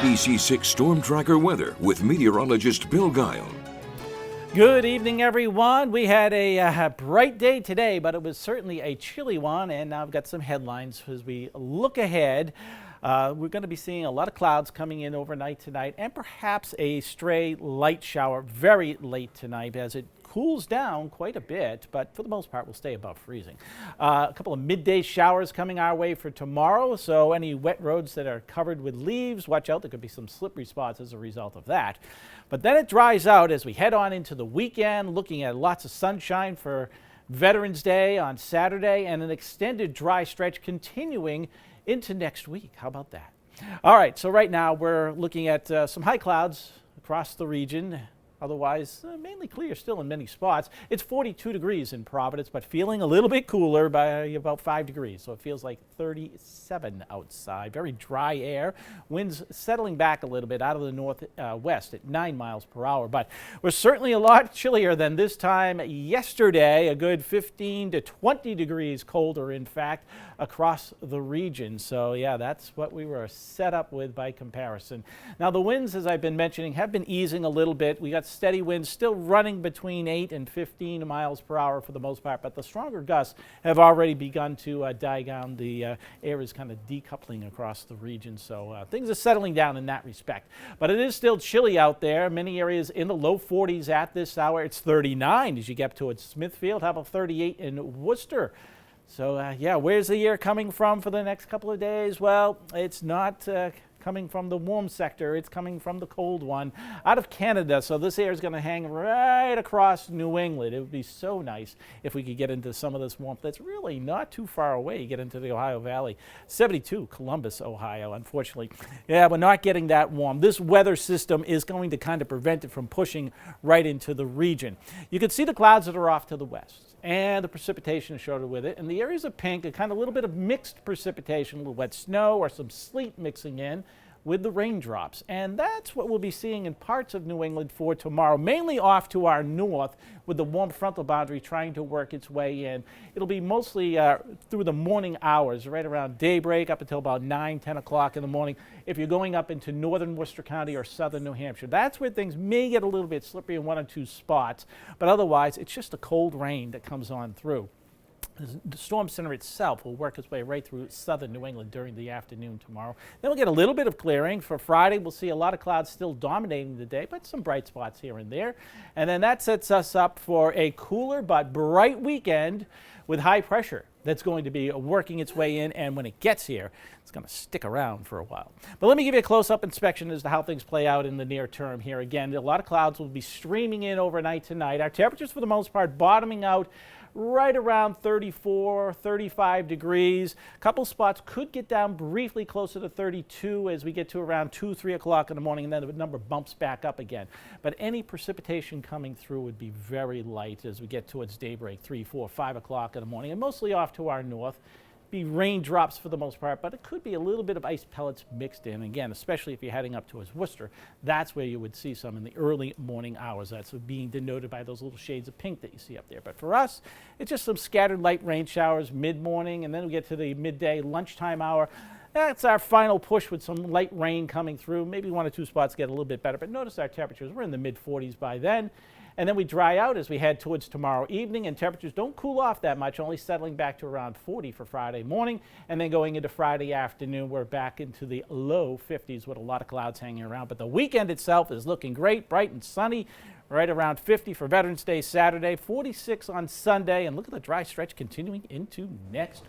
ABC6 Storm Tracker weather with meteorologist Bill Guile. Good evening, everyone. We had a bright day today, but it was certainly a chilly one, and now I've got some headlines as we look ahead. We're going to be seeing a lot of clouds coming in overnight tonight, and perhaps a stray light shower very late tonight as it cools down quite a bit, but for the most part, we'll stay above freezing. A couple of midday showers coming our way for tomorrow, so any wet roads that are covered with leaves, watch out. There could be some slippery spots as a result of that. But then it dries out as we head on into the weekend, looking at lots of sunshine for Veterans Day on Saturday and an extended dry stretch continuing into next week. How about that? All right, so right now we're looking at some high clouds across the region. Otherwise, mainly clear still in many spots. It's 42 degrees in Providence, but feeling a little bit cooler by about 5 degrees. So it feels like 37 outside. Very dry air. Winds settling back a little bit out of the northwest at 9 miles per hour. But we're certainly a lot chillier than this time yesterday. A good 15 to 20 degrees colder, in fact, across the region. So yeah, that's what we were set up with by comparison. Now the winds, as I've been mentioning, have been easing a little bit. We got steady winds still running between 8 and 15 miles per hour for the most part, but the stronger gusts have already begun to die down. The air is kind of decoupling across the region, so things are settling down in that respect. But it is still chilly out there. Many areas in the low 40s at this hour. It's 39 as you get towards Smithfield. How about 38 in Worcester? So yeah, where's the air coming from for the next couple of days? Well, it's not coming from the warm sector. It's coming from the cold one out of Canada. So this air is going to hang right across New England. It would be so nice if we could get into some of this warmth that's really not too far away. You get into the Ohio Valley. 72, Columbus, Ohio. Unfortunately, yeah, we're not getting that warm. This weather system is going to kind of prevent it from pushing right into the region. You can see the clouds that are off to the west, and the precipitation is showed with it. And the areas of pink are kind of a little bit of mixed precipitation, a little wet snow or some sleet mixing in with the raindrops. And that's what we'll be seeing in parts of New England for tomorrow, mainly off to our north with the warm frontal boundary trying to work its way in. It'll be mostly through the morning hours, right around daybreak up until about 9, 10 o'clock in the morning. If you're going up into northern Worcester County or southern New Hampshire, that's where things may get a little bit slippery in 1 or 2 spots. But otherwise, it's just a cold rain that comes on through. The storm center itself will work its way right through southern New England during the afternoon tomorrow. Then we'll get a little bit of clearing. For Friday, we'll see a lot of clouds still dominating the day, but some bright spots here and there. And then that sets us up for a cooler but bright weekend with high pressure that's going to be working its way in, and when it gets here, it's going to stick around for a while. But let me give you a close-up inspection as to how things play out in the near term here. Again, a lot of clouds will be streaming in overnight tonight. Our temperatures, for the most part, bottoming out right around 34, 35 degrees. A couple spots could get down briefly closer to 32 as we get to around 2, 3 o'clock in the morning, and then the number bumps back up again. But any precipitation coming through would be very light as we get towards daybreak, 3, 4, 5 o'clock in the morning, and mostly off to our north. Be raindrops for the most part, but it could be a little bit of ice pellets mixed in. Again, especially if you're heading up towards Worcester, that's where you would see some in the early morning hours. That's being denoted by those little shades of pink that you see up there. But for us, it's just some scattered light rain showers mid-morning, and then we get to the midday lunchtime hour. That's our final push with some light rain coming through. Maybe 1 or 2 spots get a little bit better, but notice our temperatures. We're in the mid-40s by then. And then we dry out as we head towards tomorrow evening, and temperatures don't cool off that much, only settling back to around 40 for Friday morning. And then going into Friday afternoon, we're back into the low 50s with a lot of clouds hanging around. But the weekend itself is looking great, bright and sunny, right around 50 for Veterans Day Saturday, 46 on Sunday. And look at the dry stretch continuing into next week.